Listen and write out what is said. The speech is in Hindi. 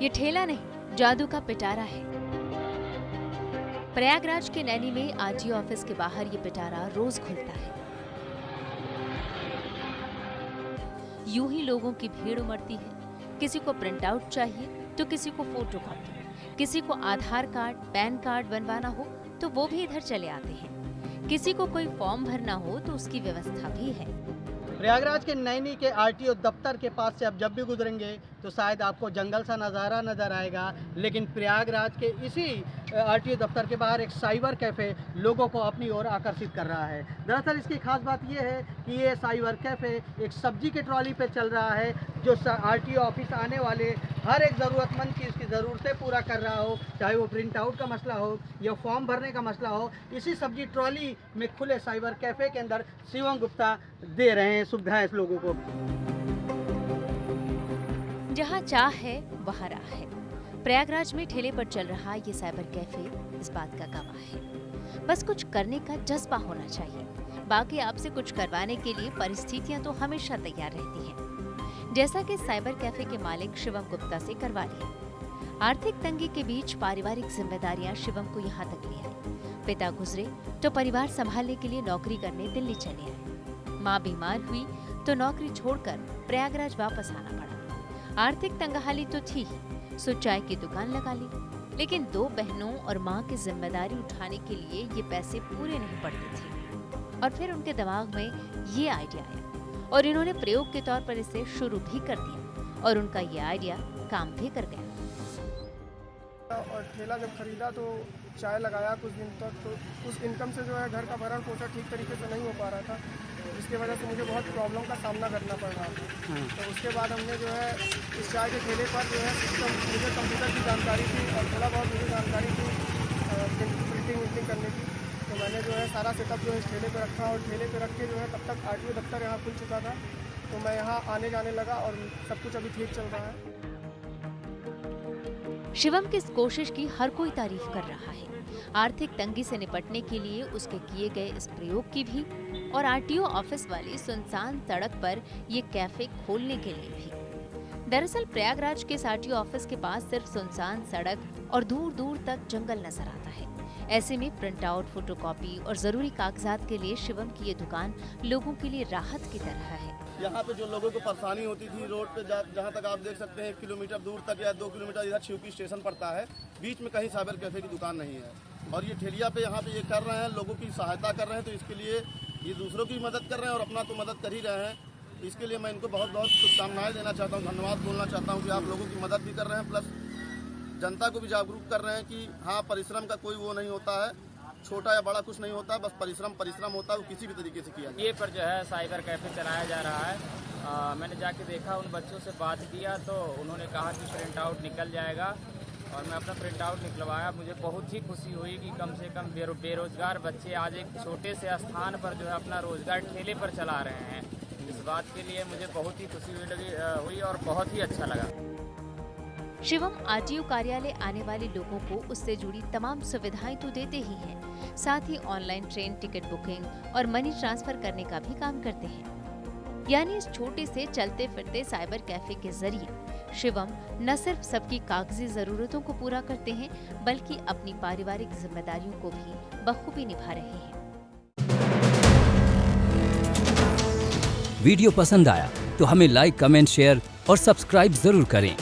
ये ठेला नहीं, जादू का पिटारा है। प्रयागराज के नैनी में आरटीओ ऑफिस के बाहर ये पिटारा रोज खुलता है। यूं ही लोगों की भीड़ उमड़ती है। किसी को प्रिंट आउट चाहिए तो किसी को फोटोकॉपी, किसी को आधार कार्ड, पैन कार्ड बनवाना हो तो वो भी इधर चले आते हैं। किसी को कोई फॉर्म भरना हो तो उसकी व्यवस्था भी है। प्रयागराज के नैनी के आरटीओ दफ्तर के पास से आप जब भी गुजरेंगे तो शायद आपको जंगल सा नज़ारा नज़र आएगा, लेकिन प्रयागराज के इसी आरटीओ दफ्तर के बाहर एक साइबर कैफ़े लोगों को अपनी ओर आकर्षित कर रहा है। दरअसल इसकी खास बात यह है कि ये साइबर कैफ़े एक सब्जी के ट्रॉली पे चल रहा है, जो आरटीओ ऑफिस आने वाले हर एक ज़रूरतमंद की इसकी ज़रूरतें पूरा कर रहा हो, चाहे वो प्रिंट आउट का मसला हो या फॉर्म भरने का मसला हो। इसी सब्जी ट्रॉली में खुले साइबर कैफ़े के अंदर शिवम गुप्ता दे रहे हैं सुविधाएं लोगों को। जहाँ चाह है वहाँ राह है। प्रयागराज में ठेले पर चल रहा ये साइबर कैफे इस बात का गवाह है। बस कुछ करने का जज्बा होना चाहिए। बाकी आपसे कुछ करवाने के लिए परिस्थितियां तो हमेशा तैयार रहती हैं, जैसा कि साइबर कैफे के मालिक शिवम गुप्ता से करवा लिया। आर्थिक तंगी के बीच पारिवारिक जिम्मेदारियां शिवम को यहाँ तक ले आई। पिता गुजरे तो परिवार संभालने के लिए नौकरी करने दिल्ली चले आए। माँ बीमार हुई तो नौकरी छोड़कर प्रयागराज वापस आना पड़ा। आर्थिक तंगहाली तो थी ही, सो चाय की दुकान लगा ली, लेकिन दो बहनों और माँ की जिम्मेदारी उठाने के लिए ये पैसे पूरे नहीं पड़ते थे। और फिर उनके दिमाग में ये आइडिया आया और इन्होंने प्रयोग के तौर पर इसे शुरू भी कर दिया और उनका ये आइडिया काम भी कर गया। और ठेला जब खरीदा तो चाय लगाया कुछ दिन तक, तो उस इनकम से जो है घर का भरण पोषण ठीक तरीके से नहीं हो पा रहा था, जिसकी वजह से मुझे बहुत प्रॉब्लम का सामना करना पड़ रहा था। तो उसके बाद हमने जो है इस चाय के ठेले पर जो है सिस्टम, मुझे कंप्यूटर की जानकारी थी और थोड़ा बहुत मुझे जानकारी थी प्रिंटिंग करने की, तो मैंने जो है सारा सेटअप जो है इस ठेले पर रखा और ठेले पर रख के जो है तब तक आरटीओ दफ्तर यहाँ खुल चुका था, तो मैं यहाँ आने जाने लगा और सब कुछ अभी ठीक चल रहा है। शिवम की इस कोशिश की हर कोई तारीफ कर रहा है। आर्थिक तंगी से निपटने के लिए उसके किए गए इस प्रयोग की भी और आरटीओ ऑफिस वाली सुनसान सड़क पर ये कैफे खोलने के लिए भी। दरअसल प्रयागराज के आरटीओ ऑफिस के पास सिर्फ सुनसान सड़क और दूर दूर तक जंगल नजर आता है। ऐसे में प्रिंट आउट, फोटोकॉपी और जरूरी कागजात के लिए शिवम की ये दुकान लोगों के लिए राहत की तरह है। यहाँ पे जो लोगों को परेशानी होती थी रोड पे, जहाँ तक आप देख सकते हैं 1 किलोमीटर दूर तक या 2 किलोमीटर इधर शिवकी स्टेशन पड़ता है, बीच में कहीं साइबर कैफे की दुकान नहीं है और ये ठेलिया पे यहाँ पे ये कर रहे हैं, लोगों की सहायता कर रहे हैं, तो इसके लिए ये दूसरों की मदद कर रहे हैं और अपना तो मदद कर ही रहे हैं। इसके लिए मैं इनको बहुत बहुत शुभकामनाएं देना चाहता हूँ, धन्यवाद बोलना चाहता हूँ कि आप लोगों की मदद भी कर रहे हैं, प्लस जनता को भी जागरूक कर रहे हैं कि हाँ, परिश्रम का कोई वो नहीं होता है, छोटा या बड़ा कुछ नहीं होता, बस परिश्रम होता है, वो किसी भी तरीके से किया जाए। ये पर जो है साइबर कैफे चलाया जा रहा है। मैंने जाके देखा, उन बच्चों से बात किया तो उन्होंने कहा कि प्रिंट आउट निकल जाएगा और मैं अपना प्रिंट आउट निकलवाया। मुझे बहुत ही खुशी हुई कि कम से कम बेरोजगार बच्चे आज एक छोटे से स्थान पर जो है अपना रोजगार ठेले पर चला रहे हैं। इस बात के लिए मुझे बहुत ही खुशी हुई और बहुत ही अच्छा लगा। शिवम आरटीओ कार्यालय आने वाले लोगों को उससे जुड़ी तमाम सुविधाएं तो देते ही हैं, साथ ही ऑनलाइन ट्रेन टिकट बुकिंग और मनी ट्रांसफर करने का भी काम करते हैं। यानी इस छोटे से चलते फिरते साइबर कैफे के जरिए शिवम न सिर्फ सबकी कागजी जरूरतों को पूरा करते हैं, बल्कि अपनी पारिवारिक जिम्मेदारियों को भी बखूबी निभा रहे हैं। वीडियो पसंद आया तो हमें लाइक, कमेंट, शेयर और सब्सक्राइब जरूर करें।